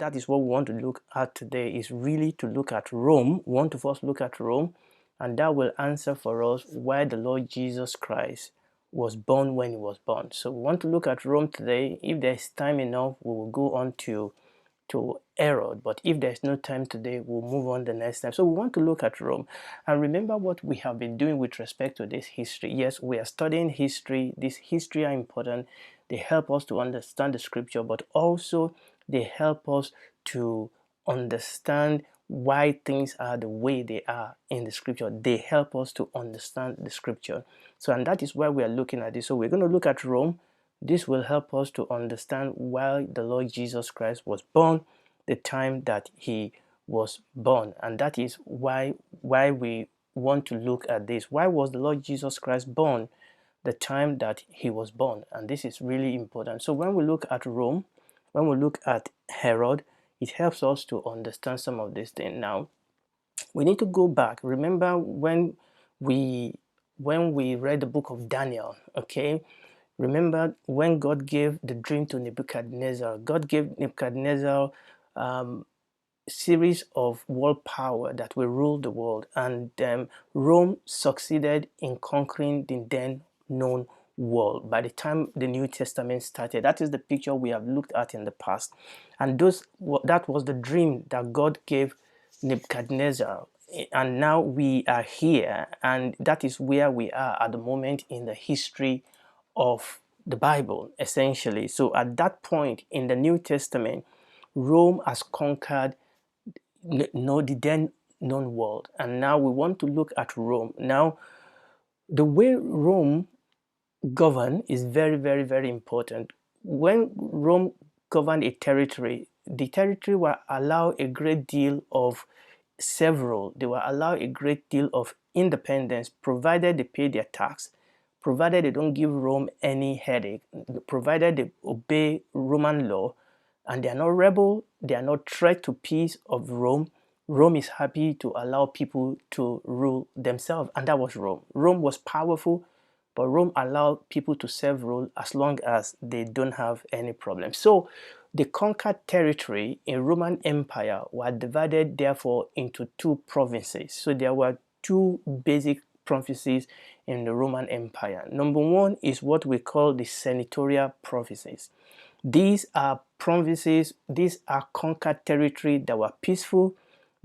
that is what we want to look at today, is really to look at Rome. We want to first look at Rome, and that will answer for us why the Lord Jesus Christ was born when he was born. So we want to look at Rome today. If there's time enough, we will go on to Herod, but if there's no time today, we'll move on the next time. So we want to look at Rome, and remember what we have been doing with respect to this history. Yes, we are studying history. This history are important. They help us to understand the scripture, but also they help us to understand why things are the way they are in the scripture. They help us to understand the scripture. So, and that is why we are looking at this. So we're going to look at Rome. This will help us to understand why the Lord Jesus Christ was born, the time that he was born. And that is why we want to look at this. Why was the Lord Jesus Christ born the time that he was born? And this is really important. So when we look at Rome, when we look at Herod, it helps us to understand some of these things. Now, we need to go back. Remember when we read the book of Daniel, okay? Remember when God gave the dream to Nebuchadnezzar. God gave Nebuchadnezzar series of world power that will rule the world, and Rome succeeded in conquering the then known world by the time the New Testament started. That is the picture we have looked at in the past, and that was the dream that God gave Nebuchadnezzar. And now we are here, and that is where we are at the moment in the history of the Bible, essentially. So at that point in the New Testament, Rome has conquered the then known world, and now we want to look at Rome. Now, the way Rome governed is very, very, very important. When Rome governed a territory, the territory will allow a great deal of they will allow a great deal of independence, provided they pay their tax, provided they don't give Rome any headache, provided they obey Roman law, and they are not rebel, they are not threat to peace of Rome. Rome is happy to allow people to rule themselves, and that was Rome. Rome was powerful, but Rome allowed people to self-rule as long as they don't have any problem. So the conquered territory in Roman Empire were divided therefore into two provinces. So there were two basic provinces in the Roman Empire. Number one is what we call the Senatorial Prophecies. These are provinces, these are conquered territory that were peaceful,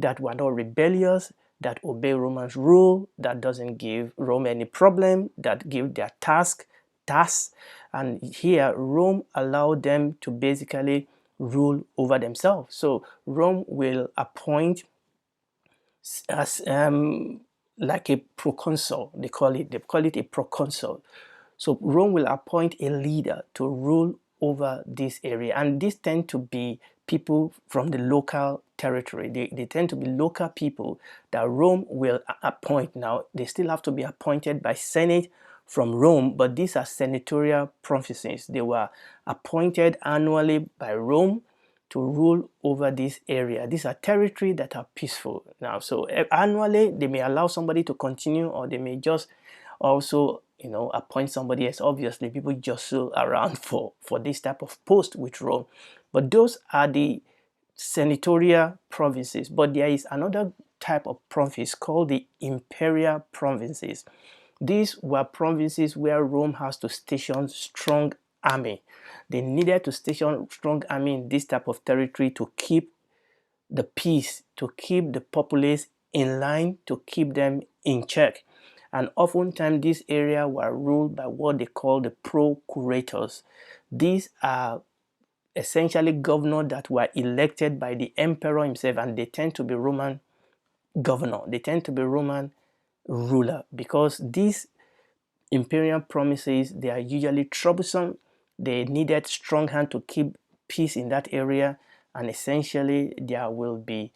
that were not rebellious, that obey Roman rule, that doesn't give Rome any problem, that give their tasks. And here Rome allowed them to basically rule over themselves. So Rome will appoint as like a proconsul, they call it a proconsul. So Rome will appoint a leader to rule over this area, and these tend to be people from the local territory. They tend to be local people that Rome will appoint. Now, they still have to be appointed by Senate from Rome, but these are senatorial prophecies. They were appointed annually by Rome to rule over this area. These are territory that are peaceful. Now, so annually, they may allow somebody to continue, or they may just also appoint somebody else. Obviously, people jostle around for this type of post with Rome. But those are the senatorial provinces. But there is another type of province called the Imperial Provinces. These were provinces where Rome has to station strong army. They needed to station strong army in this type of territory to keep the peace, to keep the populace in line, to keep them in check. And oftentimes these areas were ruled by what they call the procurators. These are essentially governors that were elected by the emperor himself, and they tend to be Roman governor. They tend to be Roman ruler, because these imperial promises, they are usually troublesome. They needed strong hand to keep peace in that area, and essentially there will be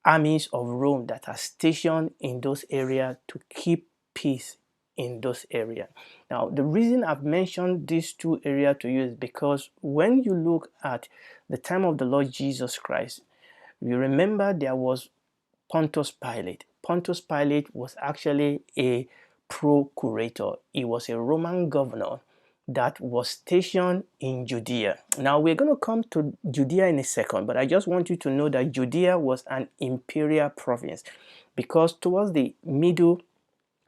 armies of Rome that are stationed in those areas to keep peace in those areas. Now, the reason I've mentioned these two areas to you is because when you look at the time of the Lord Jesus Christ, you remember there was Pontius Pilate. Pontius Pilate was actually a procurator. He was a Roman governor that was stationed in Judea. Now we're going to come to Judea in a second, but I just want you to know that Judea was an imperial province, because towards the middle,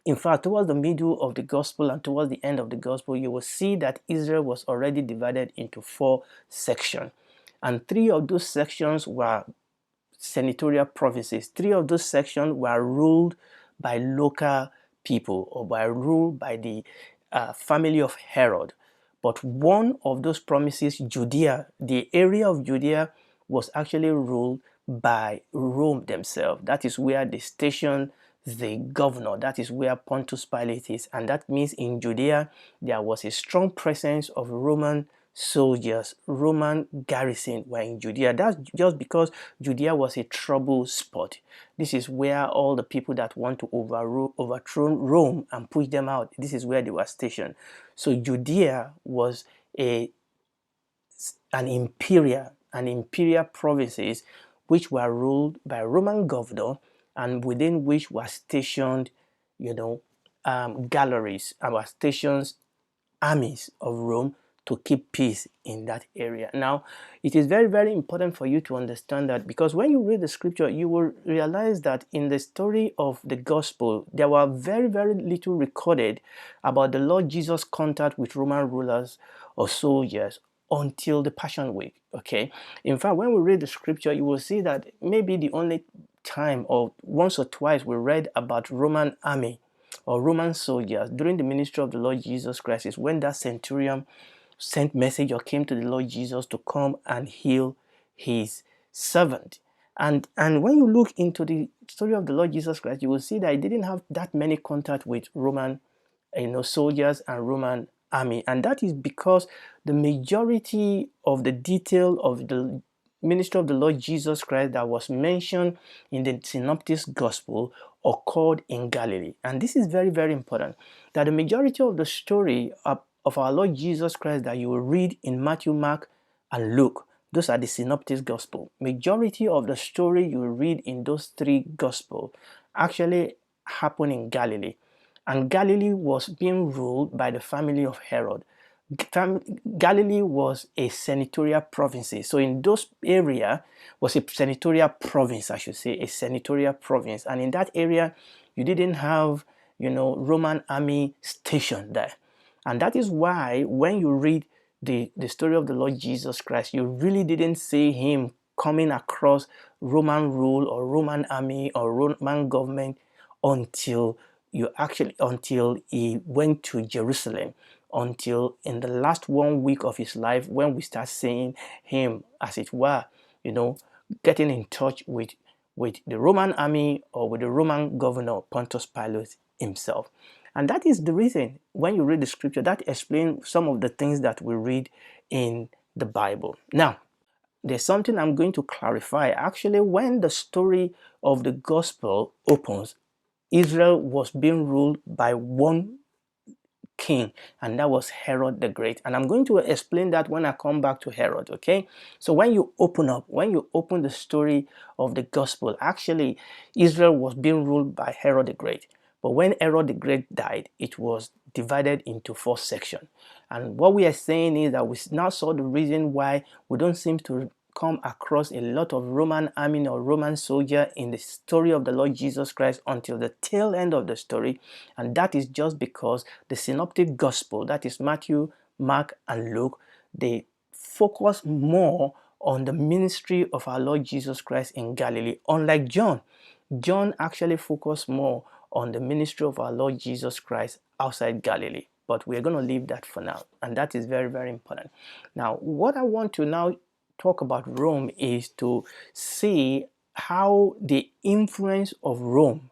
in fact, towards the middle of the gospel and towards the end of the gospel, you will see that Israel was already divided into 4 sections. And 3 of those sections were senatorial provinces. 3 of those sections were ruled by local people, or by ruled by the family of Herod. But one of those provinces, Judea, the area of Judea, was actually ruled by Rome themselves. That is where they stationed the governor. That is where Pontius Pilate is. And that means in Judea, there was a strong presence of Roman soldiers. Roman garrison were in Judea. That's just because Judea was a trouble spot. This is where all the people that want to overthrow Rome and push them out, this is where they were stationed. So Judea was an imperial provinces which were ruled by a Roman governor, and within which were stationed, galleries, were stationed armies of Rome to keep peace in that area. Now, it is very, very important for you to understand that, because when you read the scripture, you will realize that in the story of the gospel, there were very, very little recorded about the Lord Jesus' contact with Roman rulers or soldiers until the Passion Week. Okay, in fact, when we read the scripture, you will see that maybe the only time, or once or twice, we read about Roman army or Roman soldiers during the ministry of the Lord Jesus Christ is when that centurion sent message or came to the Lord Jesus to come and heal his servant. And when you look into the story of the Lord Jesus Christ, you will see that he didn't have that many contact with Roman soldiers and Roman army. And that is because the majority of the detail of the ministry of the Lord Jesus Christ that was mentioned in the Synoptic Gospel occurred in Galilee. And this is very, very important, that the majority of the story of our Lord Jesus Christ that you will read in Matthew, Mark, and Luke, those are the Synoptic Gospel. Majority of the story you will read in those 3 Gospels actually happened in Galilee. And Galilee was being ruled by the family of Herod. Galilee was a senatorial province. So in those area was a senatorial province, I should say, a senatorial province. And in that area, you didn't have, Roman army stationed there. And that is why when you read the story of the Lord Jesus Christ, you really didn't see him coming across Roman rule or Roman army or Roman government until he went to Jerusalem, until in the last 1 week of his life, when we start seeing him, as it were, getting in touch with the Roman army or with the Roman governor, Pontius Pilate himself. And that is the reason, when you read the scripture, that explains some of the things that we read in the Bible. Now, there's something I'm going to clarify. Actually, when the story of the gospel opens, Israel was being ruled by one king, and that was Herod the Great. And I'm going to explain that when I come back to Herod, okay? So when you open the story of the gospel, actually, Israel was being ruled by Herod the Great. But when Herod the Great died, it was divided into 4 sections. And what we are saying is that we now saw the reason why we don't seem to come across a lot of Roman army or Roman soldier in the story of the Lord Jesus Christ until the tail end of the story. And that is just because the Synoptic Gospel, that is Matthew, Mark, and Luke, they focus more on the ministry of our Lord Jesus Christ in Galilee. Unlike John, John actually focused more on the ministry of our Lord Jesus Christ outside Galilee. But we're going to leave that for now. And that is very, very important. Now, what I want to now talk about Rome is to see how the influence of Rome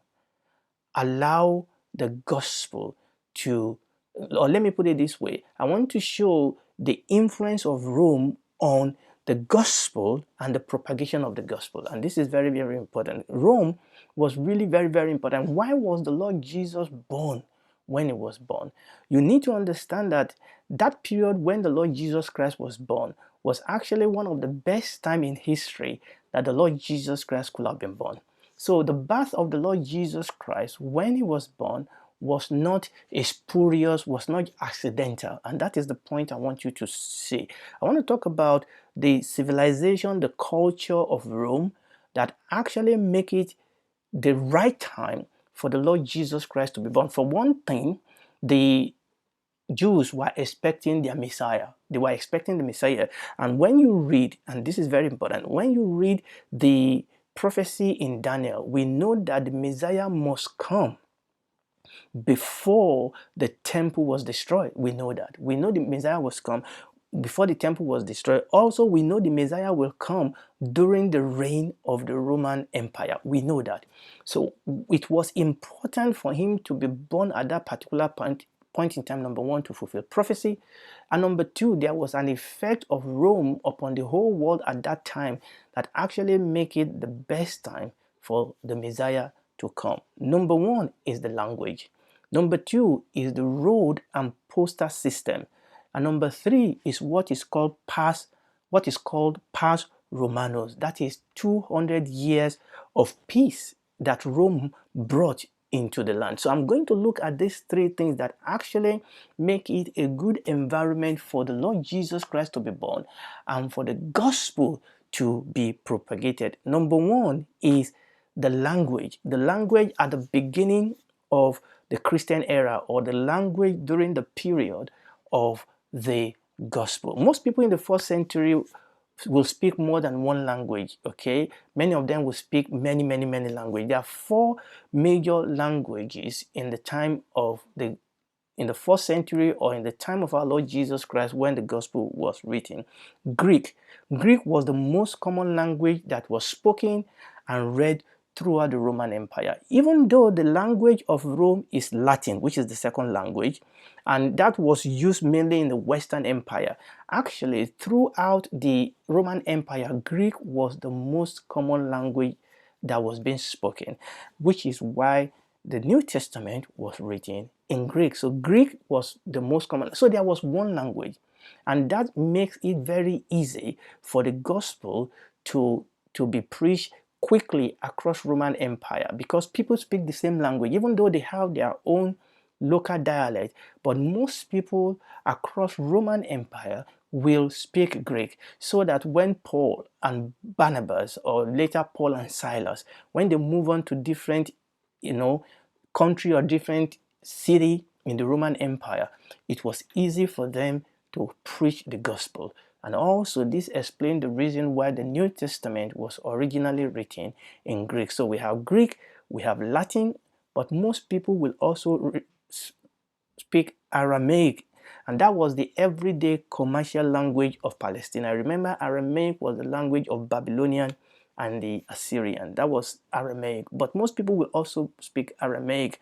allow the gospel to, or let me put it this way, I want to show the influence of Rome on the gospel and the propagation of the gospel. And this is very, very important. Rome was really very, very important. Why was the Lord Jesus born when he was born? You need to understand that that period when the Lord Jesus Christ was born was actually one of the best time in history that the Lord Jesus Christ could have been born. So the birth of the Lord Jesus Christ, when he was born, was not spurious, was not accidental. And that is the point I want you to see. I want to talk about the civilization, the culture of Rome that actually make it the right time for the Lord Jesus Christ to be born. For one thing, the Jews were expecting their Messiah. They were expecting the Messiah. And when you read, and this is very important, when you read the prophecy in Daniel, we know that the Messiah must come before the temple was destroyed. We know that. We know the Messiah was come before the temple was destroyed. Also, we know the Messiah will come during the reign of the Roman Empire. We know that. So it was important for him to be born at that particular point in time, number one, to fulfill prophecy. And number two, there was an effect of Rome upon the whole world at that time that actually make it the best time for the Messiah to come. Number one is the language. Number two is the road and postal system. And number three is what is called Pars Romanos. That is 200 years of peace that Rome brought into the land. So I'm going to look at these three things that actually make it a good environment for the Lord Jesus Christ to be born and for the gospel to be propagated. Number one is the language. The language at the beginning of the Christian era, or the language during the period of the gospel. Most people in the first century will speak more than one language, okay? Many of them will speak many languages. There are four major languages in the time of in the first century, or in the time of our Lord Jesus Christ when the gospel was written. Greek was the most common language that was spoken and read throughout the Roman Empire. Even though the language of Rome is Latin, which is the second language, and that was used mainly in the Western Empire, actually throughout the Roman Empire, Greek was the most common language that was being spoken, which is why the New Testament was written in Greek. So Greek was the most common. So there was one language, and that makes it very easy for the gospel to be preached quickly across Roman Empire, because people speak the same language, even though they have their own local dialect. But most people across Roman Empire will speak Greek, so that when Paul and Barnabas, or later Paul and Silas, when they move on to different country or different city in the Roman Empire, it was easy for them to preach the gospel. And also this explains the reason why the New Testament was originally written in Greek. So we have Greek, we have Latin, but most people will also speak Aramaic, and that was the everyday commercial language of Palestine. I remember Aramaic was the language of Babylonian and the Assyrian. That was Aramaic. But most people will also speak Aramaic,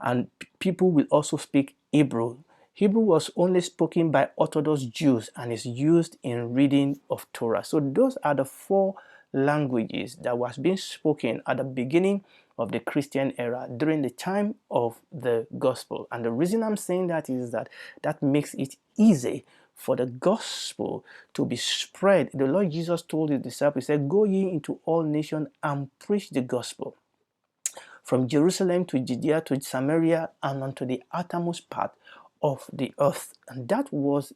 and people will also speak Hebrew. Hebrew was only spoken by Orthodox Jews and is used in reading of Torah. So those are the four languages that was being spoken at the beginning of the Christian era during the time of the gospel. And the reason I'm saying that is that makes it easy for the gospel to be spread. The Lord Jesus told his disciples, he said, "Go ye into all nations and preach the gospel, from Jerusalem to Judea to Samaria and unto the uttermost part of the earth." And that was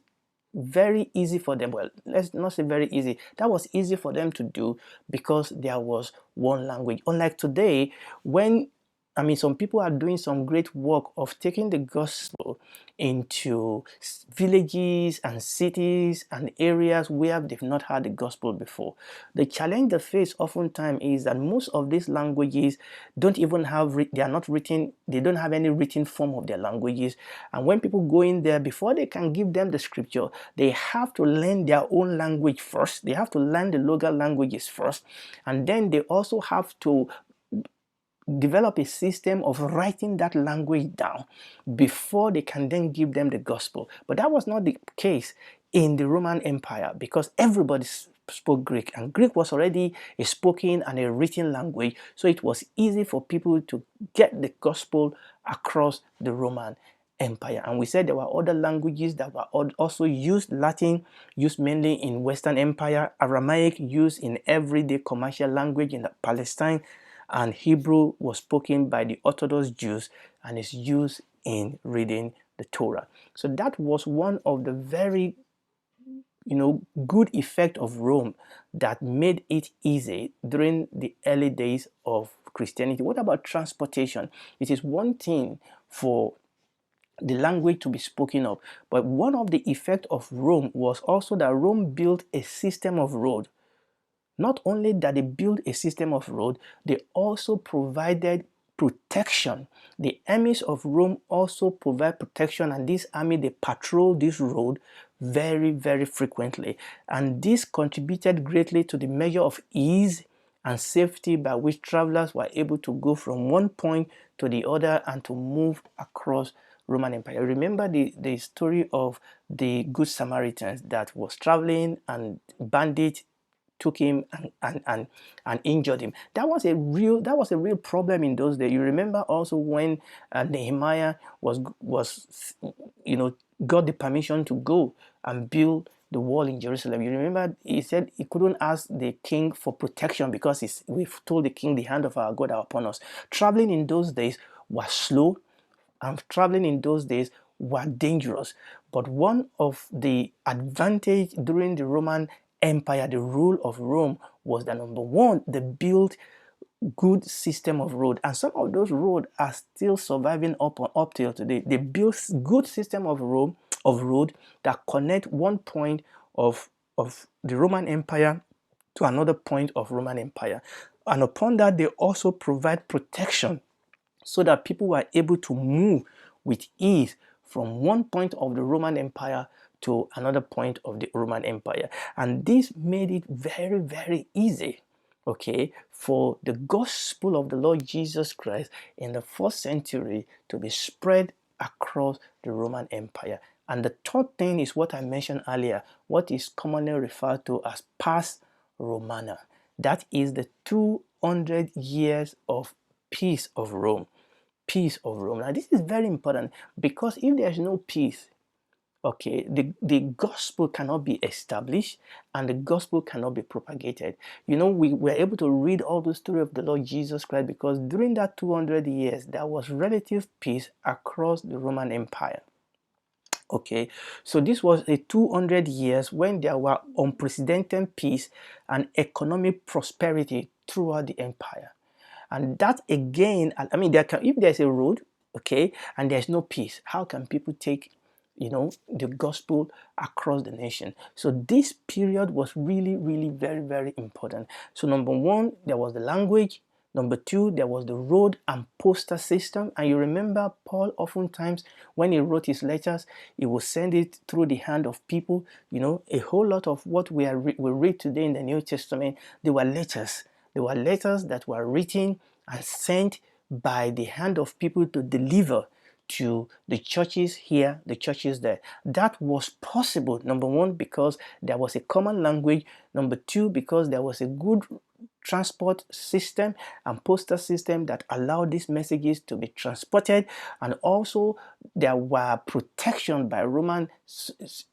very easy for them. Well, let's not say very easy. That was easy for them to do because there was one language. Unlike today, when some people are doing some great work of taking the gospel into villages and cities and areas where they've not heard the gospel before. The challenge they face oftentimes is that most of these languages don't even have, they are not written, they don't have any written form of their languages. And when people go in there, before they can give them the scripture, they have to learn their own language first. They have to learn the local languages first. And then they also have to develop a system of writing that language down before they can then give them the gospel. But that was not the case in the Roman Empire, because everybody spoke Greek, and Greek was already a spoken and a written language, so it was easy for people to get the gospel across the Roman Empire. And we said there were other languages that were also used. Latin used mainly in Western Empire, Aramaic used in everyday commercial language in Palestine, and Hebrew was spoken by the Orthodox Jews and is used in reading the Torah. So that was one of the very good effect of Rome that made it easy during the early days of Christianity. What about transportation? It is one thing for the language to be spoken of, but one of the effect of Rome was also that Rome built a system of road. Not only that they built a system of road, they also provided protection. The armies of Rome also provide protection, and this army, they patrol this road very, very frequently. And this contributed greatly to the measure of ease and safety by which travelers were able to go from one point to the other and to move across Roman Empire. Remember the story of the Good Samaritans that was traveling and bandits took him and injured him. That was a real problem in those days. You remember also when Nehemiah was got the permission to go and build the wall in Jerusalem. You remember he said he couldn't ask the king for protection because we've told the king, the hand of our God are upon us. Traveling in those days was slow, and traveling in those days were dangerous. But one of the advantage during the Roman Empire, the rule of Rome, was that number one, they built good system of road, and some of those roads are still surviving up till today. They built good system of road that connect one point of the Roman Empire to another point of Roman Empire, and upon that they also provide protection so that people were able to move with ease from one point of the Roman Empire to another point of the Roman Empire. And this made it very, very easy, okay, for the gospel of the Lord Jesus Christ in the first century to be spread across the Roman Empire. And the third thing is what I mentioned earlier, what is commonly referred to as Pax Romana. That is the 200 years of peace of Rome. Peace of Rome. Now, this is very important because if there's no peace, okay, the gospel cannot be established and the gospel cannot be propagated. We were able to read all the story of the Lord Jesus Christ because during that 200 years, there was relative peace across the Roman Empire. Okay, so this was a 200 years when there were unprecedented peace and economic prosperity throughout the empire. And that again, I mean, if there's a road, okay, and there's no peace, how can people take, the gospel across the nation? So this period was really, really very, very important. So number one, there was the language. Number two, there was the road and postal system. And you remember Paul oftentimes, when he wrote his letters, he would send it through the hand of people. A whole lot of what we read today in the New Testament, they were letters. They were letters that were written and sent by the hand of people to deliver to the churches here, the churches there. That was possible, number one, because there was a common language. Number two, because there was a good transport system and postal system that allowed these messages to be transported, and also there were protection by Roman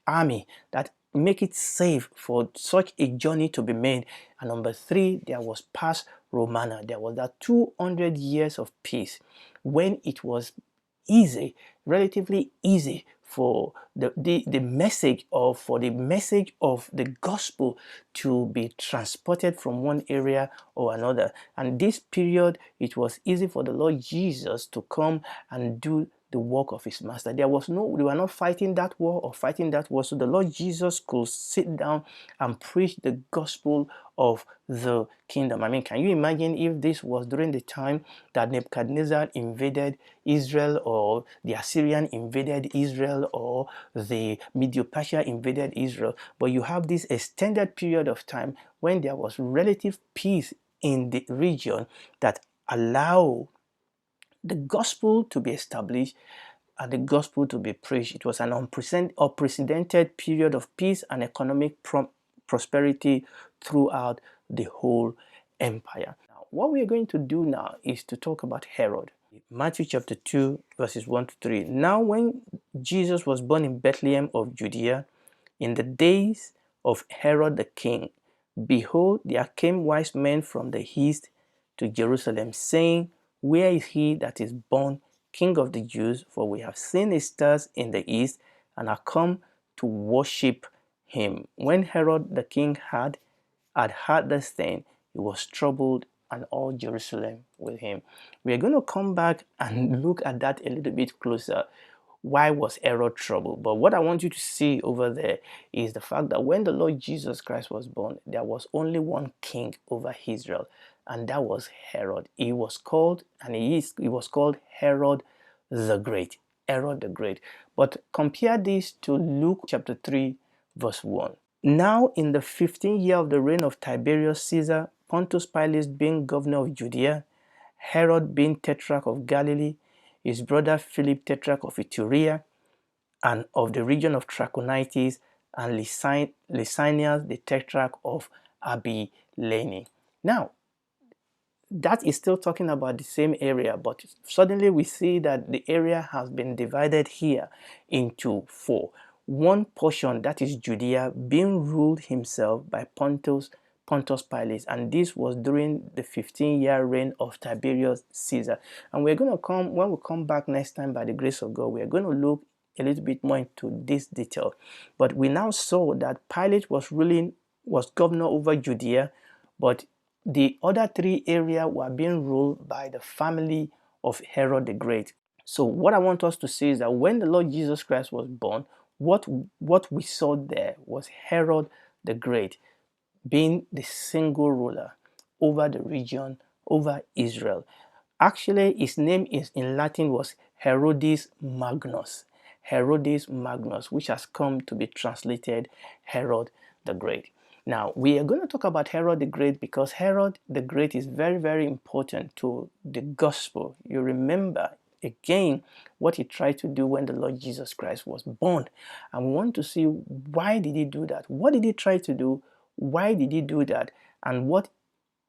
army that make it safe for such a journey to be made. And number three, there was Pax Romana. There was that 200 years of peace when it was easy, relatively easy for the message of the gospel to be transported from one area or another. And this period, it was easy for the Lord Jesus to come and do the work of his master. They were not fighting that war or fighting that war. So the Lord Jesus could sit down and preach the gospel of the kingdom. I mean, can you imagine if this was during the time that Nebuchadnezzar invaded Israel, or the Assyrian invaded Israel, or the Medo-Persia invaded Israel? But you have this extended period of time when there was relative peace in the region that allow the gospel to be established and the gospel to be preached. It was an unprecedented period of peace and economic prosperity throughout the whole empire. Now, what we are going to do now is to talk about Herod. Matthew chapter 2, verses 1 to 3. Now, when Jesus was born in Bethlehem of Judea, in the days of Herod the king, behold, there came wise men from the east, to Jerusalem, saying, Where is he that is born King of the Jews? For we have seen his stars in the east, and are come to worship him. When Herod the king had heard this thing, he was troubled, and all Jerusalem with him. We are going to come back and look at that a little bit closer. Why was Herod troubled? But what I want you to see over there is the fact that when the Lord Jesus Christ was born, there was only one king over Israel, and that was Herod. He was called, and he was called Herod the Great. Herod the Great. But compare this to Luke chapter 3, verse 1. Now in the 15th year of the reign of Tiberius Caesar, Pontius Pilate being governor of Judea, Herod being tetrarch of Galilee, his brother Philip tetrarch of Iturea, and of the region of Trachonitis, and Lysanias the tetrarch of Abilene. Now, that is still talking about the same area, but suddenly we see that the area has been divided here into four. One portion, that is Judea, being ruled himself by Pontius Pilate, and this was during the 15-year reign of Tiberius Caesar. And we're going to when we come back next time, by the grace of God, we're going to look a little bit more into this detail. But we now saw that Pilate was governor over Judea, but the other three areas were being ruled by the family of Herod the Great. So what I want us to see is that when the Lord Jesus Christ was born, what we saw there was Herod the Great being the single ruler over the region, over Israel. Actually, his name in Latin was Herodes Magnus. Herodes Magnus, which has come to be translated Herod the Great. Now, we are going to talk about Herod the Great because Herod the Great is very, very important to the gospel. You remember again what he tried to do when the Lord Jesus Christ was born. And we want to see, why did he do that? What did he try to do? Why did he do that? And what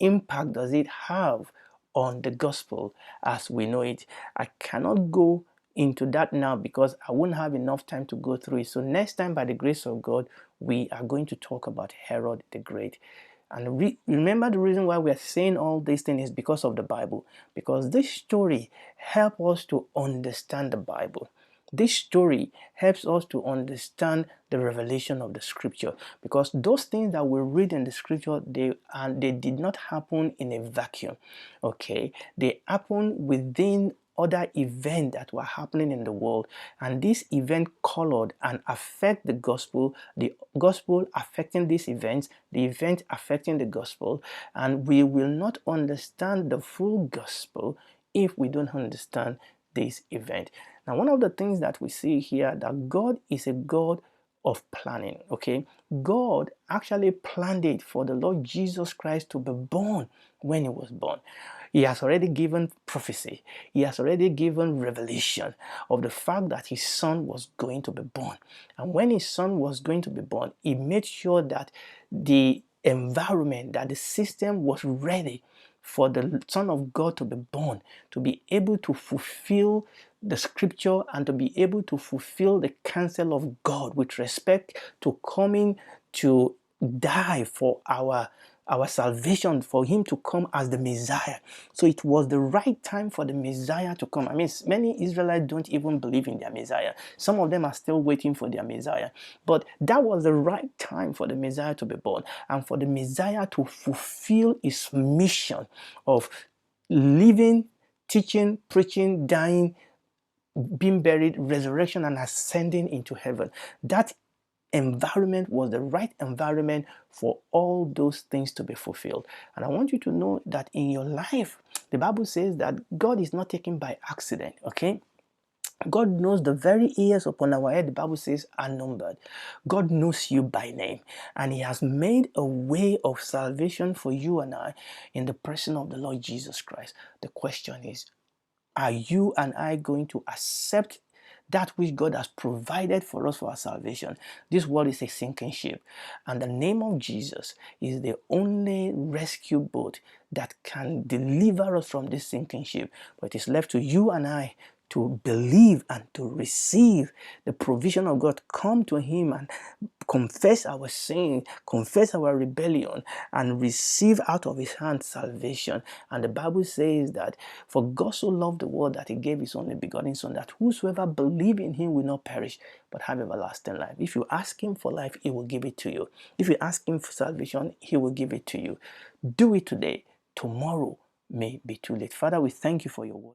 impact does it have on the gospel as we know it? I cannot go into that now because I won't have enough time to go through it. So next time, by the grace of God, we are going to talk about Herod the Great. And remember, the reason why we are saying all these things is because of the Bible. Because this story helps us to understand the Bible. This story helps us to understand the revelation of the scripture, because those things that we read in the scripture, they did not happen in a vacuum. Okay, they happen within other events that were happening in the world, and this event colored and affect the gospel affecting these events, the event affecting the gospel, and we will not understand the full gospel if we don't understand this event. Now, one of the things that we see here, that God is a God of planning. Okay, God actually planned it for the Lord Jesus Christ to be born when he was born. He has already given prophecy. He has already given revelation of the fact that his son was going to be born. And when his son was going to be born, he made sure that the environment, that the system was ready for the Son of God to be born, to be able to fulfill the scripture and to be able to fulfill the counsel of God with respect to coming to die for our salvation, for him to come as the Messiah. So it was the right time for the Messiah to come. I mean, many Israelites don't even believe in their Messiah. Some of them are still waiting for their Messiah. But that was the right time for the Messiah to be born, and for the Messiah to fulfill his mission of living, teaching, preaching, dying, being buried, resurrection, and ascending into heaven. That environment was the right environment for all those things to be fulfilled. And I want you to know that in your life, the Bible says that God is not taken by accident. Okay, God knows the very hairs upon our head, the Bible says, are numbered. God knows you by name, and he has made a way of salvation for you and I in the person of the Lord Jesus Christ. The question is, are you and I going to accept that which God has provided for us for our salvation? This world is a sinking ship, and the name of Jesus is the only rescue boat that can deliver us from this sinking ship. But it is left to you and I to believe and to receive the provision of God, come to him and confess our sin, confess our rebellion, and receive out of his hand salvation. And the Bible says that for God so loved the world that he gave his only begotten Son, that whosoever believe in him will not perish but have everlasting life. If you ask him for life, he will give it to you. If you ask him for salvation, he will give it to you. Do it today. Tomorrow may be too late. Father, we thank you for your word.